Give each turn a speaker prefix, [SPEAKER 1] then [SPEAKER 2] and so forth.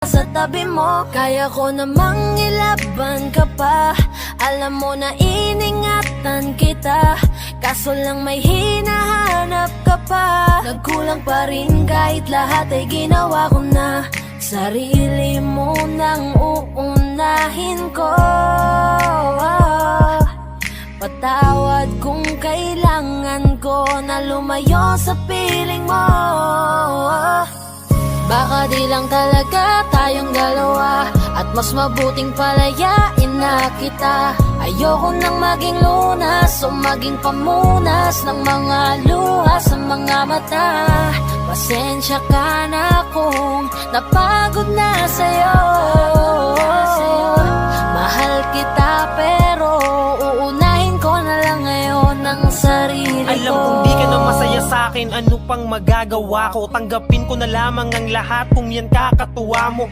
[SPEAKER 1] sa tabi mo. Kaya ko namang ilaban ka pa, alam mo na iningatan kita, kaso lang may hinahanap ka pa. Nagkulang pa rin kahit lahat ay ginawa ko na, sarili mo nang uunahin ko. Patawad kung kailangan ko na lumayo sa piling mo. Baka di lang talaga tayong dalawa, at mas mabuting palayain na kita. Ayoko nang maging lunas o maging pamunas ng mga luha sa mga mata. Pasensya ka na kung napagod na sa'yo. Mahal kita pero uunahin ko na lang ngayon ang sarili ko.
[SPEAKER 2] Alam kong di ka na masaya sa'kin, ano pang magagawa ko? Tanggapin ko na lamang ang lahat kung yan kakatuwa mo.